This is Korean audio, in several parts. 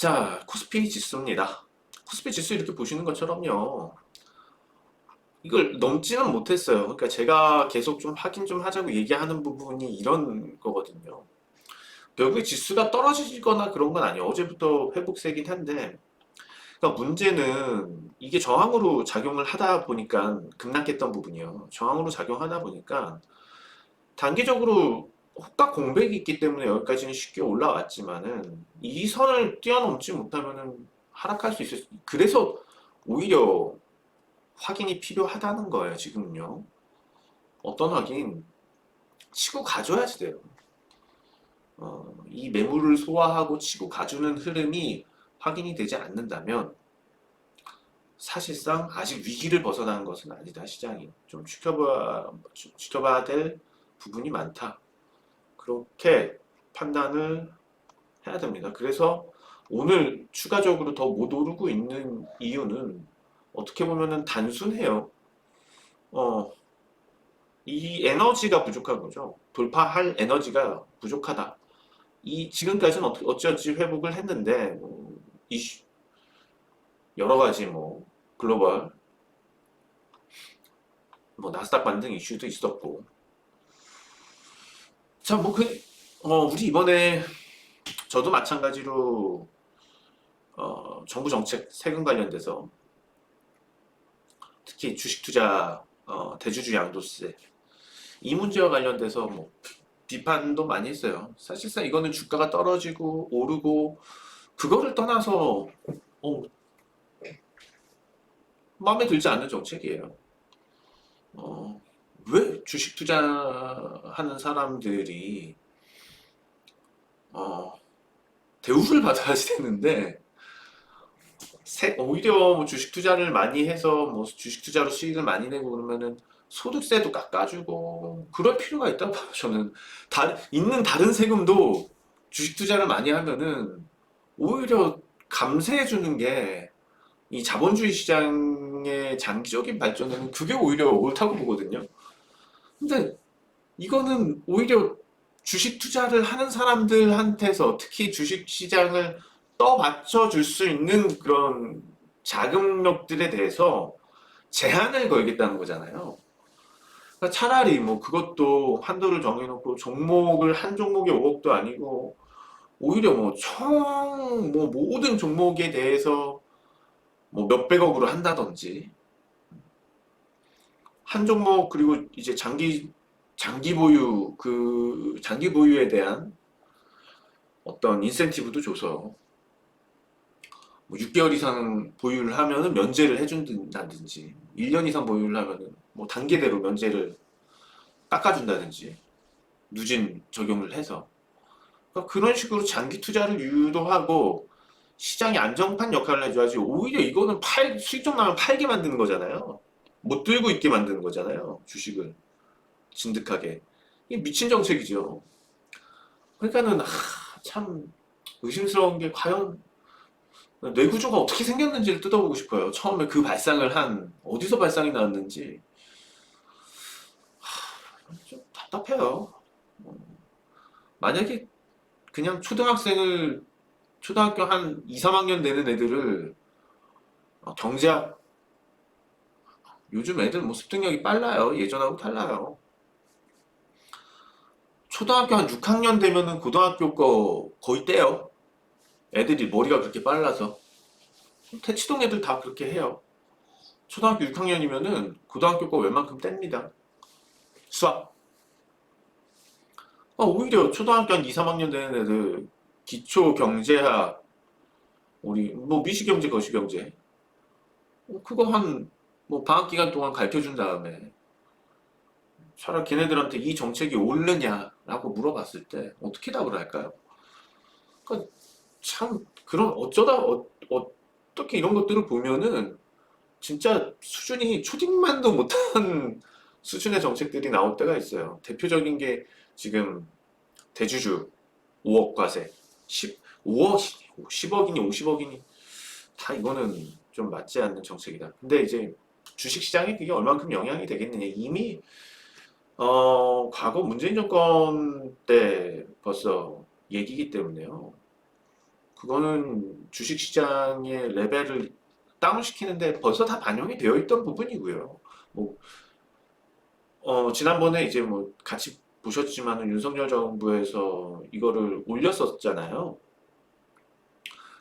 자, 코스피 지수입니다. 코스피 지수 이렇게 보시는 것처럼요. 이걸 넘지는 못했어요. 그러니까 제가 계속 좀 확인 좀 하자고 얘기하는 부분이 이런 거거든요. 결국에 지수가 떨어지거나 그런 건 아니에요. 어제부터 회복세긴 한데, 그러니까 문제는 이게 저항으로 작용을 하다 보니까 급락했던 부분이요. 저항으로 작용하다 보니까 단기적으로 호가 공백이 있기 때문에 여기까지는 쉽게 올라왔지만은 이 선을 뛰어넘지 못하면은 하락할 수 있어요. 그래서 오히려 확인이 필요하다는 거예요, 지금요. 어떤 확인? 치고 가줘야지 돼요. 이 매물을 소화하고 치고 가주는 흐름이 확인이 되지 않는다면 사실상 아직 위기를 벗어난 것은 아니다, 시장이. 좀 지켜봐야 될 부분이 많다. 그렇게 판단을 해야 됩니다. 그래서 오늘 추가적으로 더 못 오르고 있는 이유는 어떻게 보면은 단순해요. 어, 이 에너지가 부족한 거죠. 돌파할 에너지가 부족하다. 이 지금까지는 어찌어찌 회복을 했는데 이슈, 여러 가지 뭐 글로벌 뭐 나스닥 반등 이슈도 있었고 자 뭐 우리 이번에 저도 마찬가지로 정부 정책 세금 관련돼서 특히 주식 투자 대주주 양도세 이 문제와 관련돼서 뭐 비판도 많이 했어요. 사실상 이거는 주가가 떨어지고 오르고 그거를 떠나서 어, 마음에 들지 않는 정책이에요. 어, 왜 주식 투자하는 사람들이 어, 대우를 받아야지 되는데 오히려 뭐 주식 투자를 많이 해서 뭐 주식 투자로 수익을 많이 내고 그러면은 소득세도 깎아주고 그럴 필요가 있다고 봐요. 저는 있는 다른 세금도 주식 투자를 많이 하면은 오히려 감세해 주는 게 이 자본주의 시장의 장기적인 발전에는 그게 오히려 옳다고 보거든요. 근데 이거는 오히려 주식 투자를 하는 사람들한테서 특히 주식 시장을 떠받쳐 줄 수 있는 그런 자금력들에 대해서 제한을 걸겠다는 거잖아요. 그러니까 차라리 뭐 그것도 한도를 정해놓고 종목을 한 종목에 5억도 아니고 오히려 뭐 뭐 모든 종목에 대해서 뭐 몇백억으로 한다든지 한 종목 그리고 이제 장기 보유에 대한 어떤 인센티브도 줘서 뭐 6개월 이상 보유를 하면은 면제를 해준다든지 1년 이상 보유를 하면은 뭐 단계대로 면제를 깎아준다든지 누진 적용을 해서 그러니까 그런 식으로 장기 투자를 유도하고 시장이 안정판 역할을 해줘야지 오히려 이거는 수익 좀 나면 팔게 만드는 거잖아요. 못 들고 있게 만드는 거잖아요. 주식을 진득하게 이게 미친 정책이죠. 그러니까는 참 의심스러운 게 과연 뇌구조가 어떻게 생겼는지를 뜯어보고 싶어요. 처음에 그 발상을 한 어디서 발상이 나왔는지 좀 답답해요. 만약에 그냥 초등학교 한 2, 3학년 되는 애들을 경제학 요즘 애들 뭐 습득력이 빨라요. 예전하고 달라요. 초등학교 한 6학년 되면은 고등학교 거 거의 떼요. 애들이 머리가 그렇게 빨라서. 태치동 애들 다 그렇게 해요. 초등학교 6학년이면은 고등학교 거 웬만큼 뗍니다. 수학. 오히려 초등학교 한 2, 3학년 되는 애들 기초 경제학 우리 뭐 미시경제 거시경제 그거 한 뭐 방학 기간 동안 가르쳐 준 다음에 차라리 걔네들한테 이 정책이 옳느냐라고 물어봤을 때 어떻게 답을 할까요? 그러니까 참 그런 어떻게 이런 것들을 보면은 진짜 수준이 초딩만도 못한 수준의 정책들이 나올 때가 있어요. 대표적인 게 지금 대주주 5억 과세 5억 10억이니 50억이니 다 이거는 좀 맞지 않는 정책이다. 근데 이제 주식시장에 그게 얼만큼 영향이 되겠느냐. 이미 과거 문재인 정권 때 벌써 얘기이기 때문에요. 그거는 주식시장의 레벨을 다운시키는데 벌써 다 반영이 되어 있던 부분이고요. 뭐, 지난번에 이제 뭐 같이 보셨지만은 윤석열 정부에서 이거를 올렸었잖아요.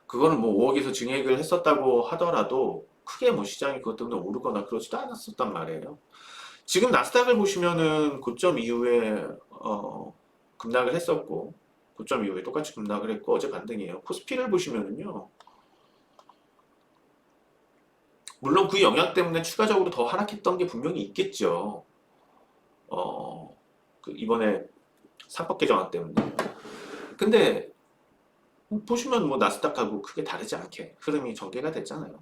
그거는 뭐 5억에서 증액을 했었다고 하더라도 크게 뭐 시장이 그것 때문에 오르거나 그러지도 않았었단 말이에요. 지금 나스닥을 보시면은 고점 이후에 급락을 했었고 고점 이후에 똑같이 급락을 했고 어제 반등이에요. 코스피를 보시면은요. 물론 그 영향 때문에 추가적으로 더 하락했던 게 분명히 있겠죠. 그 이번에 상법 개정안 때문에. 근데 보시면 뭐 나스닥하고 크게 다르지 않게 흐름이 전개가 됐잖아요.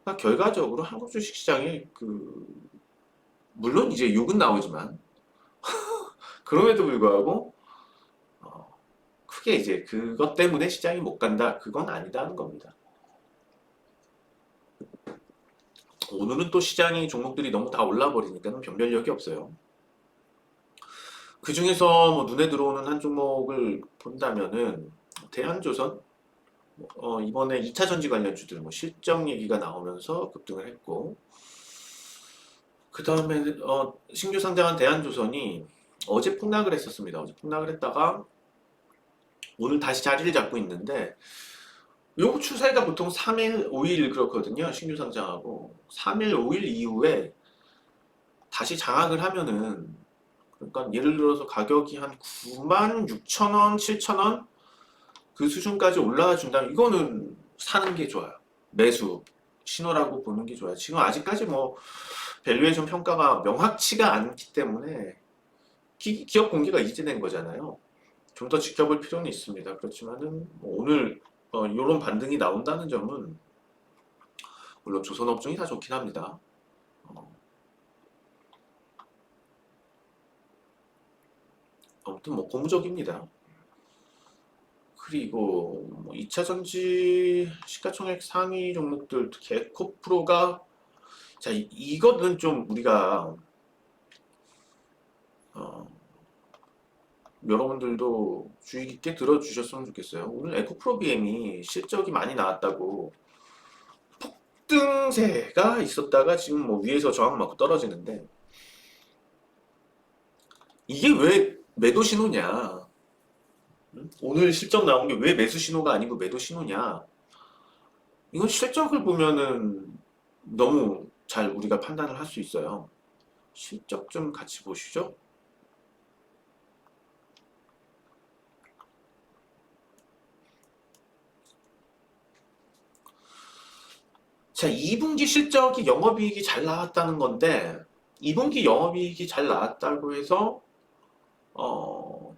그러니까 결과적으로 한국 주식시장이 물론 이제 욕은 나오지만 그럼에도 불구하고 크게 이제 그것 때문에 시장이 못 간다 그건 아니다는 겁니다. 오늘은 또 시장이 종목들이 너무 다 올라 버리니까 변별력이 없어요. 그 중에서 뭐 눈에 들어오는 한 종목을 본다면은 대한조선 이번에 2차 전지 관련주들 뭐 실적 얘기가 나오면서 급등을 했고 그 다음에 신규 상장한 대한조선이 어제 폭락을 했었습니다. 어제 폭락을 했다가 오늘 다시 자리를 잡고 있는데 요 추세가 보통 3일, 5일 그렇거든요. 신규 상장하고 3일, 5일 이후에 다시 장악을 하면은 그러니까 예를 들어서 가격이 한 9만 6천 원, 7천 원 그 수준까지 올라와 준다면 이거는 사는 게 좋아요. 매수 신호라고 보는 게 좋아요. 지금 아직까지 뭐 밸류에이션 평가가 명확치가 않기 때문에 기업 공개가 이제된 거잖아요. 좀 더 지켜볼 필요는 있습니다. 그렇지만은 뭐 오늘 이런 반등이 나온다는 점은 물론 조선업종이 다 좋긴 합니다. 아무튼 뭐 고무적입니다. 그리고 뭐 2차 전지 시가총액 상위 종목들 특히 에코프로가 자 이거는 좀 우리가 어, 여러분들도 주의 깊게 들어주셨으면 좋겠어요. 오늘 에코프로 BM이 실적이 많이 나왔다고 폭등세가 있었다가 지금 뭐 위에서 저항 맞고 떨어지는데 이게 왜 매도 신호냐? 오늘 실적 나온 게 왜 매수 신호가 아니고 매도 신호냐? 이건 실적을 보면은 너무 잘 우리가 판단을 할 수 있어요. 실적 좀 같이 보시죠. 자, 2분기 실적이 영업이익이 잘 나왔다는 건데 2분기 영업이익이 잘 나왔다고 해서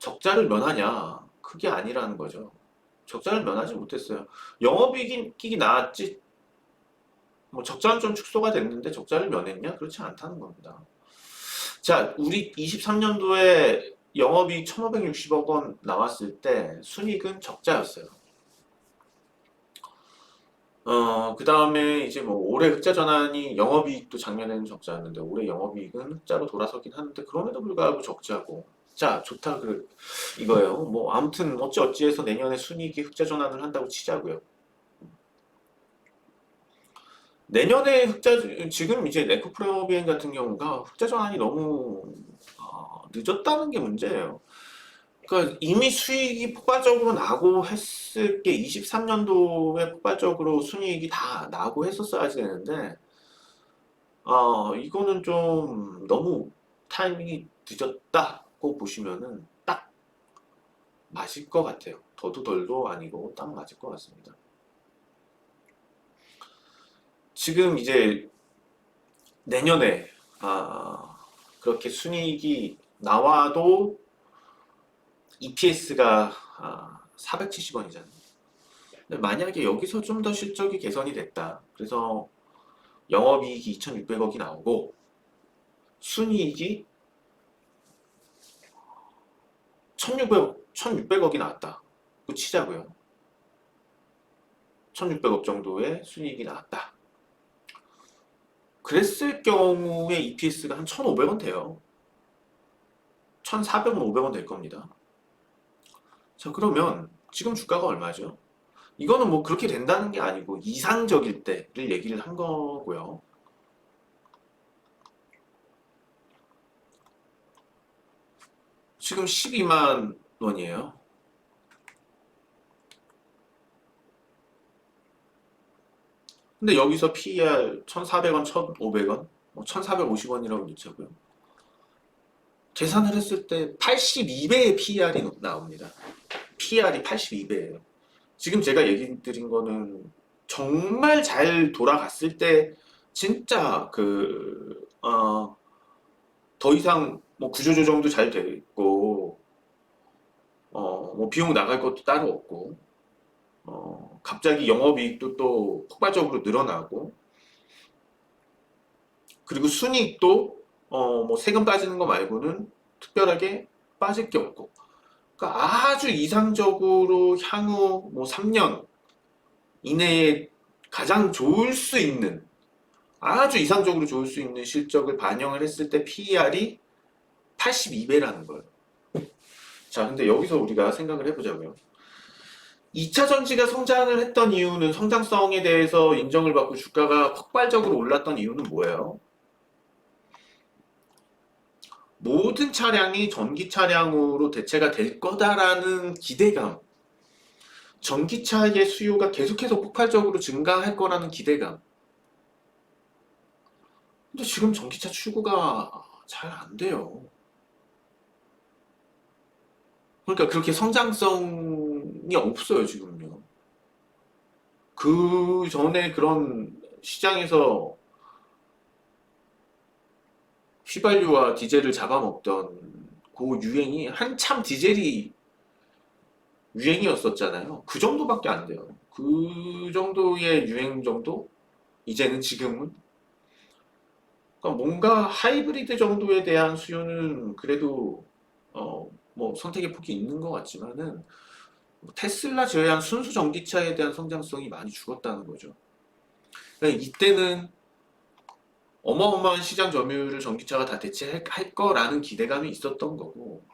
적자를 면하냐? 그게 아니라는 거죠. 적자를 면하지 못했어요. 영업이익이 나왔지 뭐 적자는 좀 축소가 됐는데 적자를 면했냐? 그렇지 않다는 겁니다. 자, 우리 23년도에 영업이익 1,560억 원 나왔을 때 순이익은 적자였어요. 그 다음에 이제 뭐 올해 흑자 전환이 영업이익도 작년에는 적자였는데 올해 영업이익은 흑자로 돌아서긴 하는데 그럼에도 불구하고 적자고 자 좋다 이거예요. 뭐 아무튼 어찌어찌해서 내년에 순이익이 흑자 전환을 한다고 치자고요. 내년에 지금 이제 에코프로비엔 같은 경우가 흑자 전환이 너무 늦었다는 게 문제예요. 그러니까 이미 수익이 폭발적으로 나고 했을 게 23년도에 폭발적으로 순이익이 다 나고 했었어야지 되는데 이거는 좀 너무 타이밍이 늦었다고 보시면은 딱 맞을 것 같아요. 더도 덜도 아니고 딱 맞을 것 같습니다. 지금 이제 내년에 그렇게 순이익이 나와도 EPS가 470원이잖아요. 근데 만약에 여기서 좀 더 실적이 개선이 됐다. 그래서 영업이익이 2,600억이 나오고 순이익이 1,600억이 나왔다. 그 치자고요. 1,600억 정도의 순이익이 나왔다. 그랬을 경우에 EPS가 한 1,500원 돼요. 1,400원, 500원 될 겁니다. 자, 그러면 지금 주가가 얼마죠? 이거는 뭐 그렇게 된다는 게 아니고 이상적일 때를 얘기를 한 거고요. 지금 12만 원이에요. 근데 여기서 PER 1,400원, 1,500원, 1,450원이라고 놓자고요. 계산을 했을 때 82배의 PER이 나옵니다. PER이 82배예요. 지금 제가 얘기 드린 거는 정말 잘 돌아갔을 때 진짜 더 이상 뭐 구조조정도 잘 돼 있고, 뭐 비용 나갈 것도 따로 없고, 갑자기 영업이익도 또 폭발적으로 늘어나고, 그리고 순이익도 뭐 세금 빠지는 거 말고는 특별하게 빠질 게 없고, 그러니까 아주 이상적으로 향후 뭐 3년 이내에 가장 좋을 수 있는, 아주 이상적으로 좋을 수 있는 실적을 반영을 했을 때 PER이 82배라는 거예요. 자, 근데 여기서 우리가 생각을 해보자고요. 2차 전지가 성장을 했던 이유는, 성장성에 대해서 인정을 받고 주가가 폭발적으로 올랐던 이유는 뭐예요? 모든 차량이 전기 차량으로 대체가 될 거다라는 기대감, 전기차의 수요가 계속해서 폭발적으로 증가할 거라는 기대감. 근데 지금 전기차 출고가 잘 안 돼요. 그러니까 그렇게 성장성이 없어요, 지금요. 그 전에 그런 시장에서 휘발유와 디젤을 잡아먹던 그 유행이, 한참 디젤이 유행이었었잖아요. 그 정도밖에 안 돼요. 그 정도의 유행 정도? 이제는 지금은? 그러니까 뭔가 하이브리드 정도에 대한 수요는 그래도 뭐 선택의 폭이 있는 것 같지만은, 뭐 테슬라 제외한 순수 전기차에 대한 성장성이 많이 죽었다는 거죠. 그러니까 이때는 어마어마한 시장 점유율을 전기차가 다 대체할 거라는 기대감이 있었던 거고,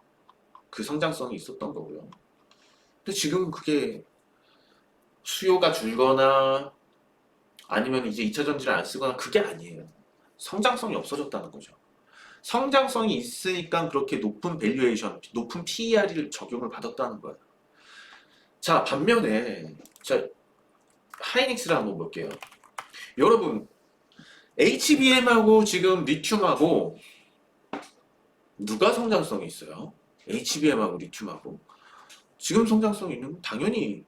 그 성장성이 있었던 거고요. 근데 지금은 그게 수요가 줄거나 아니면 이제 2차 전지를 안 쓰거나 그게 아니에요. 성장성이 없어졌다는 거죠. 성장성이 있으니까 그렇게 높은 밸류에이션, 높은 PER을 적용을 받았다는 거예요. 자, 반면에 자, 하이닉스를 한번 볼게요. 여러분, HBM하고 지금 리튬하고 누가 성장성이 있어요? HBM하고 리튬하고. 지금 성장성이 있는 건 당연히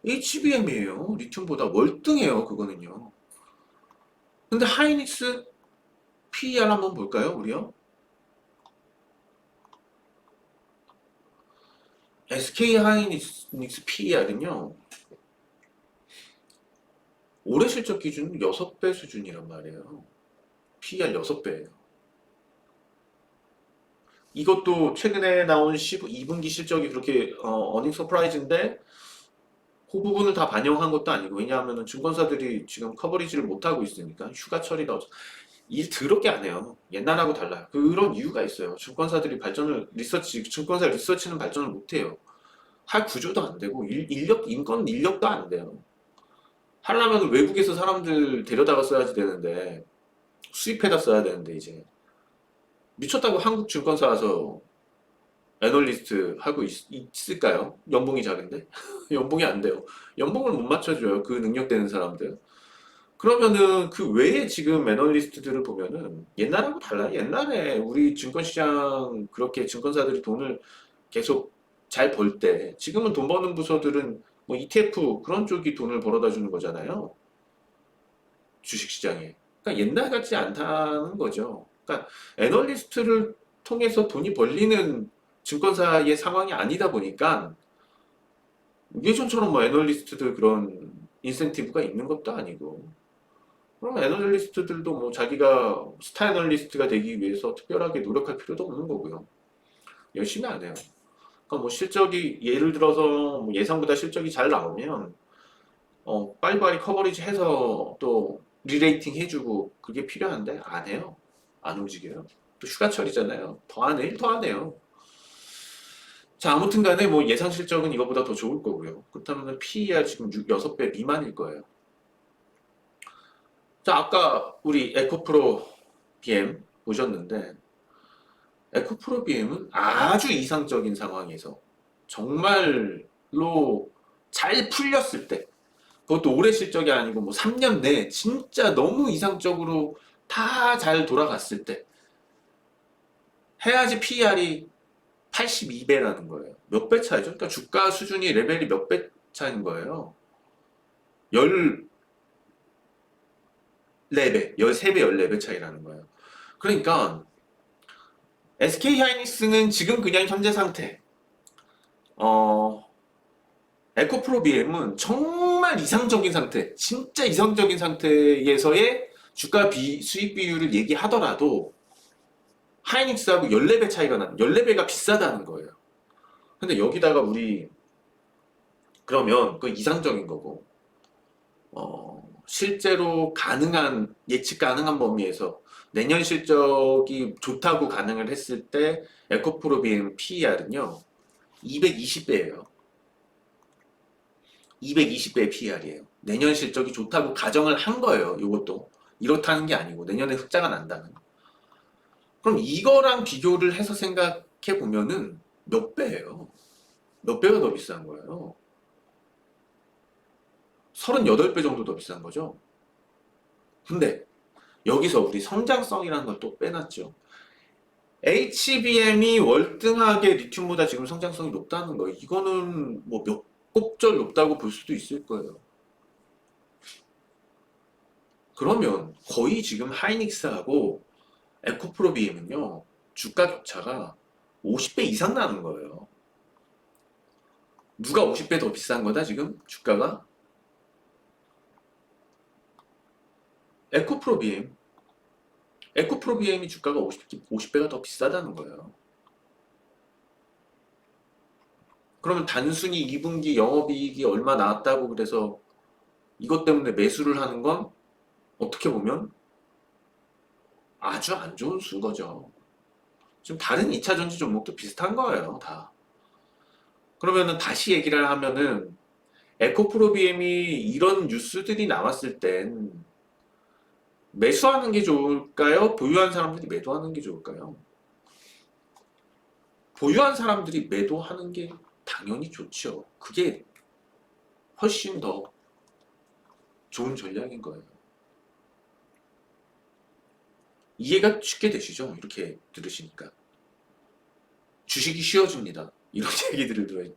HBM이에요. 리튬보다 월등해요, 그거는요. 근데 하이닉스 PER 한번 볼까요, 우리요? SK 하이닉스 PER은요, 올해 실적 기준은 6배 수준이란 말이에요. PER 6배예요. 이것도 최근에 나온 2분기 실적이 그렇게 어닝 서프라이즈인데 그 부분을 다 반영한 것도 아니고, 왜냐하면 증권사들이 지금 커버리지를 못하고 있으니까, 휴가철이다. 일 더럽게 안 해요. 옛날하고 달라요. 그런 이유가 있어요. 증권사들이 증권사 리서치는 발전을 못해요. 할 구조도 안 되고, 인건 인력도 안 돼요. 하려면 외국에서 사람들 데려다가 써야지 되는데, 수입해다 써야 되는데, 이제. 미쳤다고 한국 증권사 와서 애널리스트 하고 있을까요? 연봉이 작은데? 연봉이 안 돼요. 연봉을 못 맞춰줘요. 그 능력 되는 사람들. 그러면은 그 외에 지금 애널리스트들을 보면은 옛날하고 달라요. 옛날에 우리 증권시장 그렇게 증권사들이 돈을 계속 잘 벌 때, 지금은 돈 버는 부서들은 뭐 ETF 그런 쪽이 돈을 벌어다 주는 거잖아요. 주식시장에. 그러니까 옛날 같지 않다는 거죠. 그러니까 애널리스트를 통해서 돈이 벌리는 증권사의 상황이 아니다 보니까 예전처럼 뭐 애널리스트들 그런 인센티브가 있는 것도 아니고, 그럼 애널리스트들도 뭐 자기가 스타 애널리스트가 되기 위해서 특별하게 노력할 필요도 없는 거고요. 열심히 안 해요. 그러니까 뭐 실적이, 예를 들어서 뭐 예상보다 실적이 잘 나오면 빨리빨리 커버리지 해서 또 리레이팅 해주고, 그게 필요한데 안 해요. 안 움직여요. 또 휴가철이잖아요. 더 안 해, 일 더 안 해요. 자, 아무튼 간에 뭐 예상 실적은 이거보다 더 좋을 거고요. 그렇다면 PER 지금 6배 미만일 거예요. 자, 아까 우리 에코프로 BM 보셨는데, 에코프로 BM은 아주 이상적인 상황에서 정말로 잘 풀렸을 때, 그것도 올해 실적이 아니고 뭐 3년 내 진짜 너무 이상적으로 다 잘 돌아갔을 때 해야지 PER이 82배라는 거예요. 몇 배 차이죠? 그러니까 주가 수준이 레벨이 몇 배 차이인 거예요. 14배, 13배, 14배 차이라는 거예요. 그러니까 SK하이닉스는 지금 그냥 현재 상태, 어, 에코프로 BM은 정말 이상적인 상태, 진짜 이상적인 상태에서의 주가 수익 비율을 얘기하더라도 하이닉스하고 14배 차이가 14배가 비싸다는 거예요. 근데 여기다가 우리 그러면 그 이상적인 거고, 실제로 가능한, 예측 가능한 범위에서 내년 실적이 좋다고 가능을 했을 때 에코프로 BM PER은요, 220배예요. 220배 PER이에요. 내년 실적이 좋다고 가정을 한 거예요. 이것도. 이렇다는 게 아니고 내년에 흑자가 난다는. 그럼 이거랑 비교를 해서 생각해 보면은 몇 배예요? 몇 배가 더 비싼 거예요? 38배 정도 더 비싼 거죠? 근데 여기서 우리 성장성이라는 걸 또 빼놨죠. HBM이 월등하게 리튬보다 지금 성장성이 높다는 거예요. 이거는 뭐 몇 곡절 높다고 볼 수도 있을 거예요. 그러면 거의 지금 하이닉스하고 에코프로 BM은요, 주가 격차가 50배 이상 나는 거예요. 누가 50배 더 비싼 거다, 지금? 주가가? 에코프로 BM. 에코프로 BM이 주가가 50배가 더 비싸다는 거예요. 그러면 단순히 2분기 영업이익이 얼마 나왔다고 그래서 이것 때문에 매수를 하는 건 어떻게 보면 아주 안 좋은 수인 거죠. 지금 다른 2차 전지 종목도 비슷한 거예요, 다. 그러면은 다시 얘기를 하면은 에코프로 BM이 이런 뉴스들이 나왔을 땐 매수하는 게 좋을까요? 보유한 사람들이 매도하는 게 좋을까요? 보유한 사람들이 매도하는 게 당연히 좋죠. 그게 훨씬 더 좋은 전략인 거예요. 이해가 쉽게 되시죠? 이렇게 들으시니까. 주식이 쉬워집니다. 이런 얘기들을 들어요.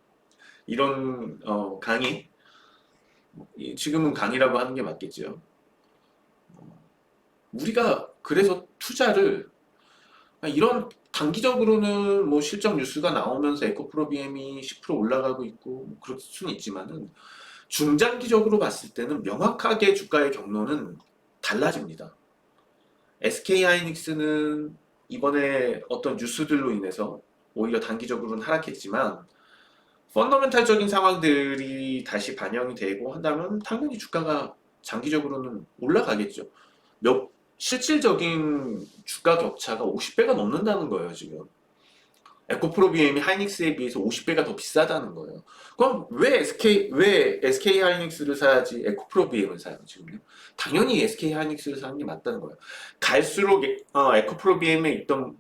이런 강의, 지금은 강의라고 하는 게 맞겠죠. 우리가 그래서 투자를 이런 단기적으로는 뭐 실적 뉴스가 나오면서 에코프로 BM이 10% 올라가고 있고 뭐 그럴 수는 있지만은 중장기적으로 봤을 때는 명확하게 주가의 경로는 달라집니다. SK하이닉스는 이번에 어떤 뉴스들로 인해서 오히려 단기적으로는 하락했지만 펀더멘탈적인 상황들이 다시 반영이 되고 한다면 당연히 주가가 장기적으로는 올라가겠죠. 몇 실질적인 주가 격차가 50배가 넘는다는 거예요, 지금. 에코프로 BM이 하이닉스에 비해서 50배가 더 비싸다는 거예요. 그럼 왜 SK 하이닉스를 사야지 에코프로 BM을 사요, 지금요? 당연히 SK 하이닉스를 사는 게 맞다는 거예요. 갈수록 에코프로 BM에 있던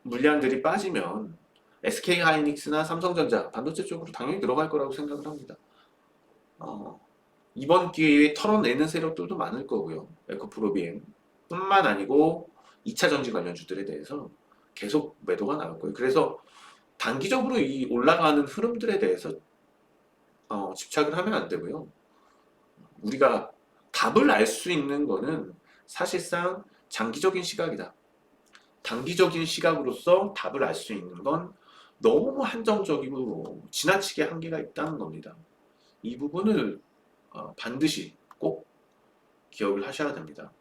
물량들이 빠지면 SK 하이닉스나 삼성전자, 반도체 쪽으로 당연히 들어갈 거라고 생각을 합니다. 어, 이번 기회에 털어내는 세력들도 많을 거고요. 에코프로 BM 뿐만 아니고 2차 전지 관련주들에 대해서 계속 매도가 나올 거예요. 그래서 단기적으로 이 올라가는 흐름들에 대해서 집착을 하면 안 되고요. 우리가 답을 알 수 있는 거는 사실상 장기적인 시각이다. 단기적인 시각으로서 답을 알 수 있는 건 너무 한정적이고 지나치게 한계가 있다는 겁니다. 이 부분을 반드시 꼭 기억을 하셔야 됩니다.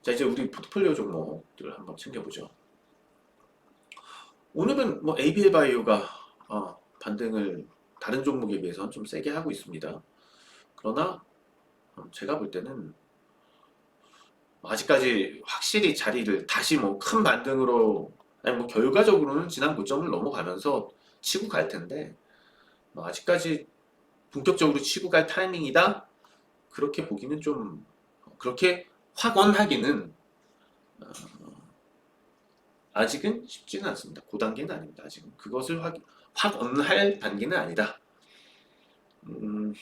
자, 이제 우리 포트폴리오 종목들 한번 챙겨보죠. 오늘은 뭐 ABL 바이오가 반등을 다른 종목에 비해서 좀 세게 하고 있습니다. 그러나 제가 볼 때는 아직까지 확실히 자리를 다시 뭐 큰 반등으로 아니 뭐 결과적으로는 지난 고점을 넘어가면서 치고 갈 텐데 뭐 아직까지 본격적으로 치고 갈 타이밍이다 그렇게 보기는 좀 그렇게 확언하기는 아직은 쉽지는 않습니다. 그 단계는 아닙니다. 아직은 그것을 확언할 단계는 아니다. 음,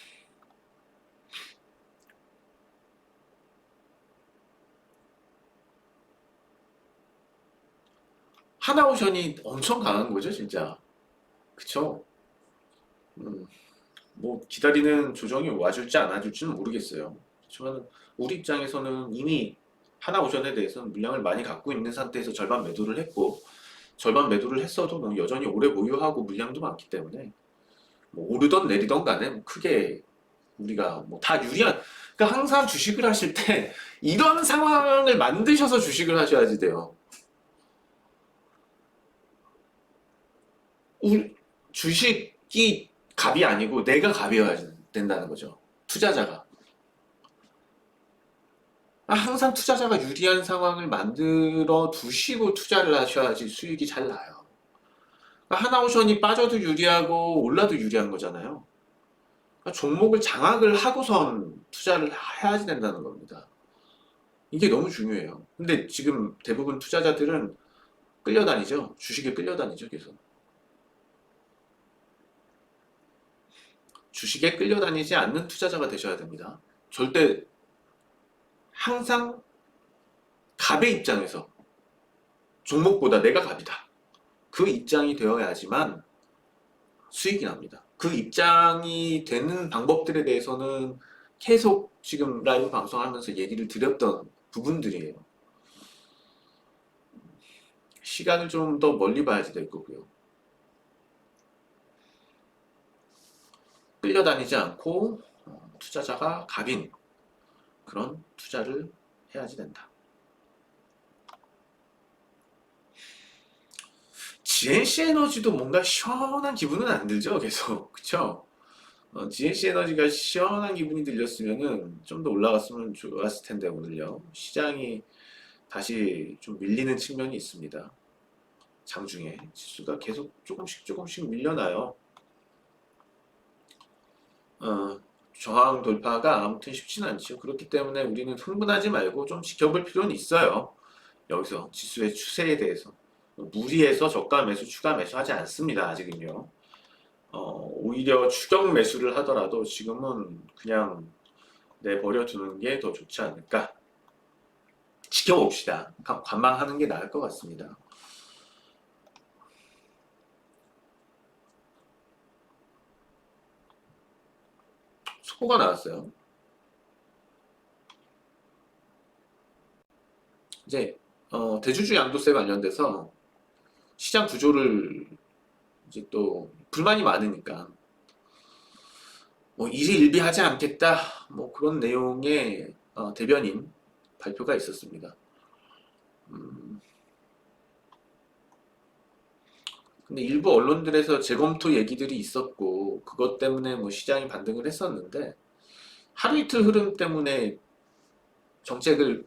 하나오션이 엄청 강한 거죠, 진짜. 그쵸? 음, 뭐 기다리는 조정이 와줄지 안 와줄지는 모르겠어요. 그렇지만 우리 입장에서는 이미 하나오션에 대해서는 물량을 많이 갖고 있는 상태에서 절반 매도를 했고 절반 매도를 했어도 뭐 여전히 오래 보유하고 물량도 많기 때문에 뭐 오르던 내리던 간에 뭐 크게 우리가 뭐 다 유리한 그러니까 항상 주식을 하실 때 이런 상황을 만드셔서 주식을 하셔야지 돼요. 주식이 갑이 아니고 내가 갑이어야 된다는 거죠. 투자자가. 항상 투자자가 유리한 상황을 만들어 두시고 투자를 하셔야지 수익이 잘 나요. 하나오션이 빠져도 유리하고 올라도 유리한 거잖아요. 종목을 장악을 하고선 투자를 해야지 된다는 겁니다. 이게 너무 중요해요. 근데 지금 대부분 투자자들은 끌려다니죠. 주식에 끌려다니죠, 계속. 주식에 끌려다니지 않는 투자자가 되셔야 됩니다. 절대 항상 갑의 입장에서 종목보다 내가 갑이다. 그 입장이 되어야지만 수익이 납니다. 그 입장이 되는 방법들에 대해서는 계속 지금 라이브 방송하면서 얘기를 드렸던 부분들이에요. 시간을 좀 더 멀리 봐야지 될 거고요. 끌려다니지 않고 투자자가 갑인 그런 투자를 해야지 된다. GNC 에너지도 뭔가 시원한 기분은 안 들죠, 계속. 그쵸? GNC 에너지가 시원한 기분이 들렸으면은 좀 더 올라갔으면 좋았을 텐데, 오늘요. 시장이 다시 좀 밀리는 측면이 있습니다. 장중에. 지수가 계속 조금씩 조금씩 밀려나요. 어, 저항 돌파가 아무튼 쉽지는 않죠. 그렇기 때문에 우리는 흥분하지 말고 좀 지켜볼 필요는 있어요. 여기서 지수의 추세에 대해서. 무리해서 저가 매수, 추가 매수 하지 않습니다. 아직은요. 오히려 추격 매수를 하더라도 지금은 그냥 내버려 두는 게 더 좋지 않을까. 지켜봅시다. 관망하는 게 나을 것 같습니다. 속보가 나왔어요. 이제 대주주 양도세 관련돼서 시장 구조를 이제 또 불만이 많으니까 뭐 일희일비하지 않겠다 뭐 그런 내용의 대변인 발표가 있었습니다. 근데 일부 언론들에서 재검토 얘기들이 있었고 그것 때문에 뭐 시장이 반등을 했었는데 하루 이틀 흐름 때문에 정책을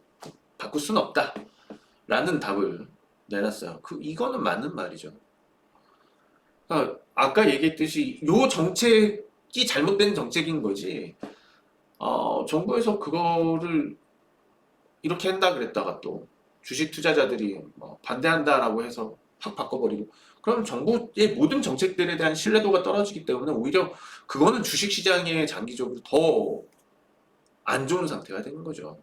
바꿀 수는 없다라는 답을 내놨어요. 이거는 맞는 말이죠. 그러니까 아까 얘기했듯이 요 정책이 잘못된 정책인 거지. 정부에서 그거를 이렇게 한다 그랬다가 또 주식 투자자들이 뭐 반대한다라고 해서 확 바꿔버리고 그럼 정부의 모든 정책들에 대한 신뢰도가 떨어지기 때문에 오히려 그거는 주식 시장에 장기적으로 더 안 좋은 상태가 되는 거죠.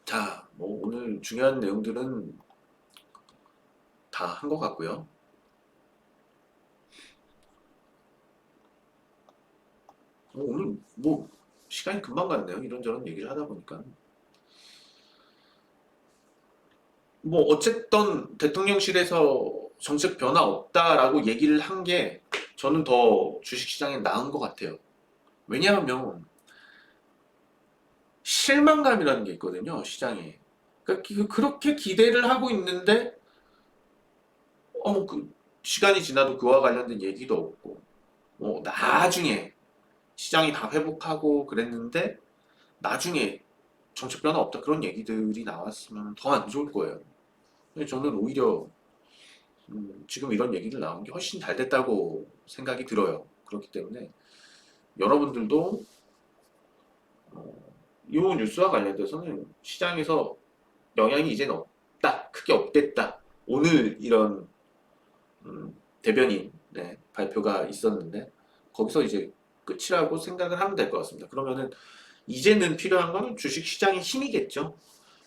자, 뭐 오늘 중요한 내용들은 다 한 것 같고요. 오늘 뭐 시간이 금방 갔네요. 이런저런 얘기를 하다 보니까. 뭐 어쨌든 대통령실에서 정책 변화 없다라고 얘기를 한 게 저는 더 주식시장에 나은 것 같아요. 왜냐하면 실망감이라는 게 있거든요, 시장에. 그러니까 그렇게 기대를 하고 있는데 그 시간이 지나도 그와 관련된 얘기도 없고, 나중에 시장이 다 회복하고 그랬는데 나중에 정책 변화 없다 그런 얘기들이 나왔으면 더 안 좋을 거예요. 근데 저는 오히려 지금 이런 얘기를 나온 게 훨씬 잘 됐다고 생각이 들어요. 그렇기 때문에 여러분들도 이 뉴스와 관련돼서는 시장에서 영향이 이제는 없다, 크게 없겠다. 오늘 이런 대변인 발표가 있었는데 거기서 이제 끝이라고 생각을 하면 될 것 같습니다. 그러면은 이제는 필요한 거는 주식시장의 힘이겠죠.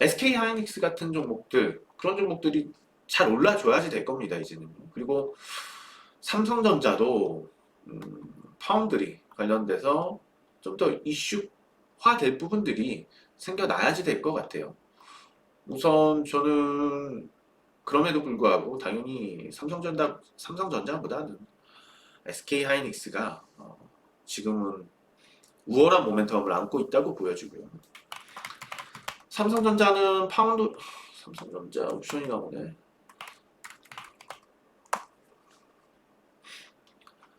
SK 하이닉스 같은 종목들, 그런 종목들이 잘 올라줘야지 될 겁니다, 이제는. 그리고 삼성전자도 파운드리 관련돼서 좀 더 이슈화될 부분들이 생겨나야지 될 것 같아요. 우선 저는 그럼에도 불구하고 당연히 삼성전자보다는 SK 하이닉스가 지금은 우월한 모멘텀을 안고 있다고 보여지고요. 삼성전자는 삼성전자 옵션이 나오네.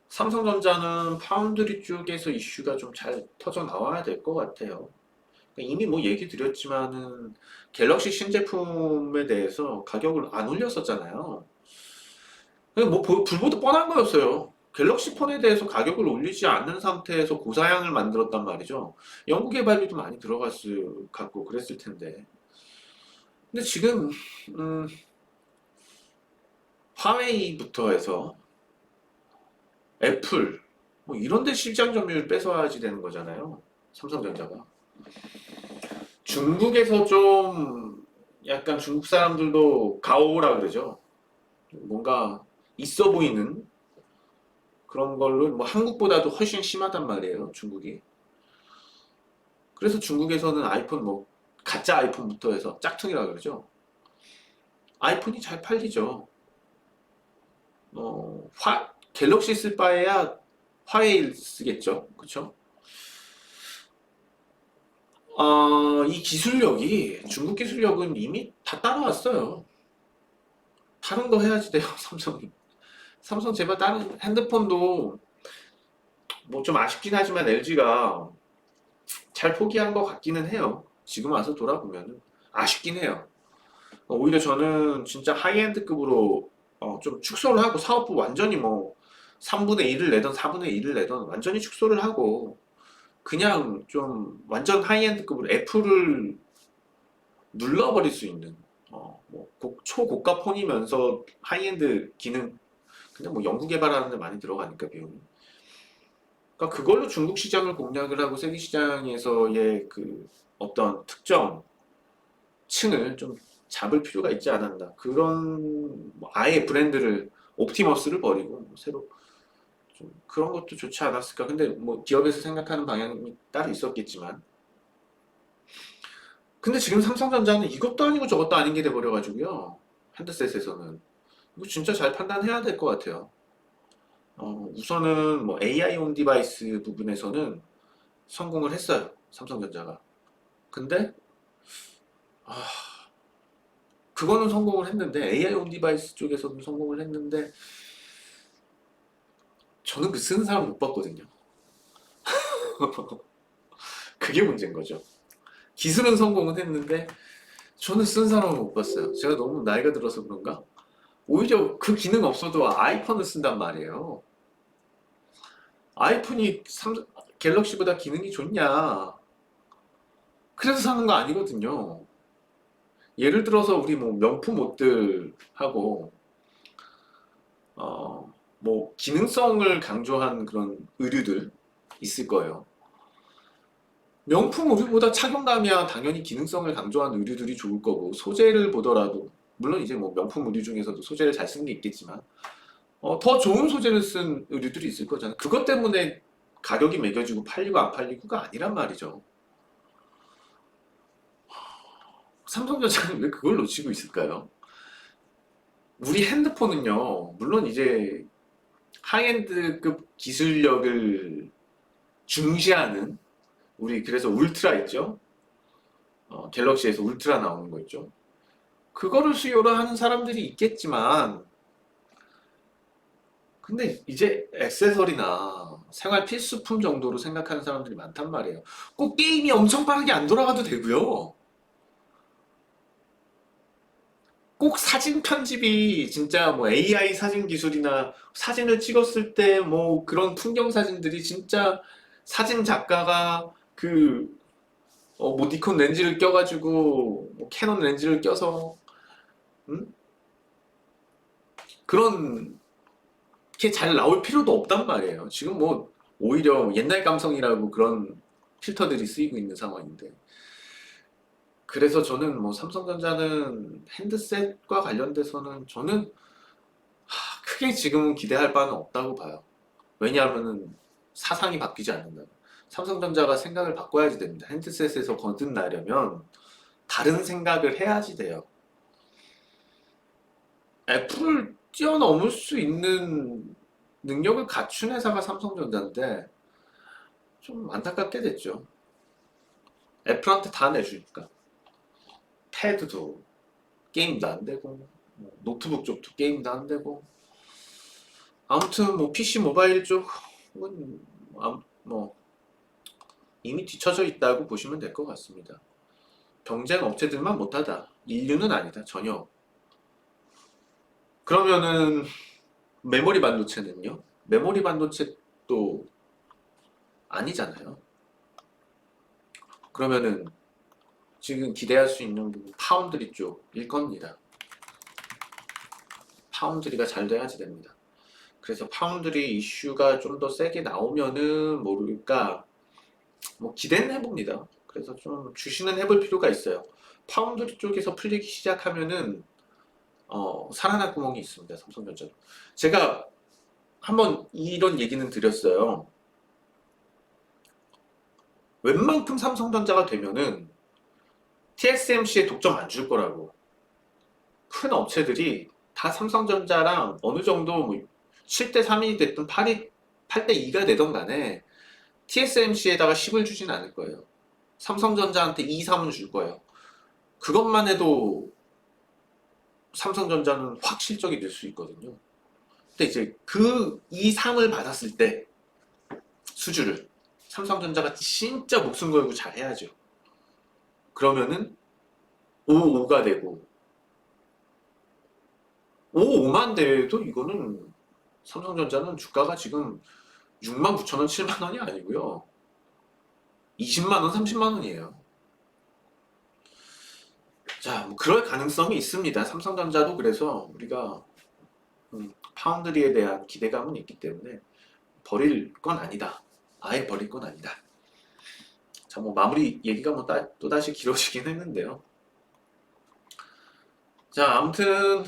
삼성전자는 파운드리 쪽에서 이슈가 좀 잘 터져 나와야 될 것 같아요. 이미 뭐 얘기 드렸지만은 갤럭시 신제품에 대해서 가격을 안 올렸었잖아요. 뭐 불보듯 뻔한 거였어요. 갤럭시 폰에 대해서 가격을 올리지 않는 상태에서 고사양을 만들었단 말이죠. 연구 개발비도 많이 들어갔을 같고 그랬을 텐데. 근데 지금 화웨이부터 해서 애플 뭐 이런 데 시장 점유율 뺏어야지 되는 거잖아요. 삼성전자가. 중국에서 좀 약간 중국 사람들도 가오라 그러죠. 뭔가 있어 보이는 그런 걸로 뭐 한국보다도 훨씬 심하단 말이에요, 중국이. 그래서 중국에서는 아이폰 뭐 가짜 아이폰부터 해서 짝퉁이라 그러죠. 아이폰이 잘 팔리죠. 갤럭시 쓸 바에야 화웨이 쓰겠죠, 그쵸? 이 기술력이 중국 기술력은 이미 다 따라왔어요. 다른 거 해야지 돼요, 삼성이. 삼성 제발 다른 핸드폰도 뭐 좀 아쉽긴 하지만 LG가 잘 포기한 것 같기는 해요. 지금 와서 돌아보면은 아쉽긴 해요. 오히려 저는 진짜 하이엔드급으로 좀 축소를 하고 사업부 완전히 뭐 3분의 1을 내던 4분의 1을 내던 완전히 축소를 하고 그냥 좀 완전 하이엔드급으로 애플을 눌러버릴 수 있는 뭐 초고가 폰이면서 하이엔드 기능 근데 뭐 연구 개발하는 데 많이 들어가니까 비용이 그러니까 그걸로 중국 시장을 공략을 하고 세계 시장에서의 그 어떤 특정 층을 좀 잡을 필요가 있지 않았나 그런 뭐 아예 브랜드를 옵티머스를 버리고 뭐 새로 좀 그런 것도 좋지 않았을까 근데 뭐 기업에서 생각하는 방향이 따로 있었겠지만 근데 지금 삼성전자는 이것도 아니고 저것도 아닌 게 돼버려가지고요 핸드셋에서는 이거 진짜 잘 판단해야 될 것 같아요. 우선은 뭐 AI 온 디바이스 부분에서는 성공을 했어요. 삼성전자가. 근데 아, 그거는 성공을 했는데 AI 온 디바이스 쪽에서는 성공을 했는데 저는 그 쓰는 사람 못 봤거든요. 그게 문제인 거죠. 기술은 성공은 했는데 저는 쓴 사람을 못 봤어요. 제가 너무 나이가 들어서 그런가? 오히려 그 기능 없어도 아이폰을 쓴단 말이에요. 아이폰이 갤럭시보다 기능이 좋냐? 그래서 사는 거 아니거든요. 예를 들어서 우리 뭐 명품 옷들하고 뭐 기능성을 강조한 그런 의류들 있을 거예요. 명품 의류보다 착용감이야 당연히 기능성을 강조한 의류들이 좋을 거고 소재를 보더라도 물론 이제 뭐 명품 의류 중에서도 소재를 잘 쓰는 게 있겠지만 더 좋은 소재를 쓴 의류들이 있을 거잖아요. 그것 때문에 가격이 매겨지고 팔리고 안 팔리고가 아니란 말이죠. 삼성전자는 왜 그걸 놓치고 있을까요? 우리 핸드폰은요, 물론 이제 하이엔드급 기술력을 중시하는 우리 그래서 울트라 있죠? 갤럭시에서 울트라 나오는 거 있죠? 그거를 수요를 하는 사람들이 있겠지만 근데 이제 액세서리나 생활 필수품 정도로 생각하는 사람들이 많단 말이에요. 꼭 게임이 엄청 빠르게 안 돌아가도 되고요. 꼭 사진 편집이 진짜 뭐 AI 사진 기술이나 사진을 찍었을 때 뭐 그런 풍경 사진들이 진짜 사진 작가가 뭐 니콘 렌즈를 껴가지고 뭐 캐논 렌즈를 껴서 음? 그런 게 잘 나올 필요도 없단 말이에요. 지금 뭐 오히려 옛날 감성이라고 그런 필터들이 쓰이고 있는 상황인데. 그래서 저는 뭐 삼성전자는 핸드셋과 관련돼서는 저는 크게 지금은 기대할 바는 없다고 봐요. 왜냐하면은 사상이 바뀌지 않는다. 삼성전자가 생각을 바꿔야지 됩니다. 핸드셋에서 거듭나려면 다른 생각을 해야지 돼요. 애플을 뛰어넘을 수 있는 능력을 갖춘 회사가 삼성전자인데 좀 안타깝게 됐죠. 애플한테 다 내주니까. 패드도 게임도 안 되고, 뭐 노트북 쪽도 게임도 안 되고. 아무튼 뭐 PC 모바일 쪽은 뭐 이미 뒤처져 있다고 보시면 될 것 같습니다. 경쟁 업체들만 못하다. 인류는 아니다. 전혀. 그러면은 메모리 반도체는요? 메모리 반도체도 아니잖아요. 그러면은 지금 기대할 수 있는 부분 파운드리 쪽일 겁니다. 파운드리가 잘 돼야지 됩니다. 그래서 파운드리 이슈가 좀 더 세게 나오면은 모를까 뭐 기대는 해봅니다. 그래서 좀 주시는 해볼 필요가 있어요. 파운드리 쪽에서 풀리기 시작하면은 살아날 구멍이 있습니다. 삼성전자도. 제가 한번 이런 얘기는 드렸어요. 웬만큼 삼성전자가 되면은 TSMC에 독점 안 줄 거라고. 큰 업체들이 다 삼성전자랑 어느 정도 뭐 7대 3이 됐든 8대 2가 되던 간에 TSMC에다가 10을 주진 않을 거예요. 삼성전자한테 2, 3은 줄 거예요. 그것만 해도 삼성전자는 확 실적이 늘 수 있거든요. 근데 이제 그 2, 3을 받았을 때 수주를 삼성전자가 진짜 목숨 걸고 잘 해야죠. 그러면은 5, 5가 되고 5, 5만 돼도 이거는 삼성전자는 주가가 지금 6만 9천 원, 7만 원이 아니고요. 20만 원, 30만 원이에요. 자, 뭐 그럴 가능성이 있습니다. 삼성전자도 그래서 우리가 파운드리에 대한 기대감은 있기 때문에 버릴 건 아니다. 아예 버릴 건 아니다. 자, 뭐 마무리 얘기가 뭐 또다시 길어지긴 했는데요. 자, 아무튼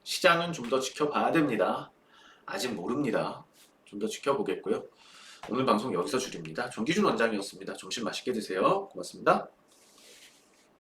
시장은 좀 더 지켜봐야 됩니다. 아직 모릅니다. 좀 더 지켜보겠고요. 오늘 방송 여기서 줄입니다. 정기준 원장이었습니다. 점심 맛있게 드세요. 고맙습니다.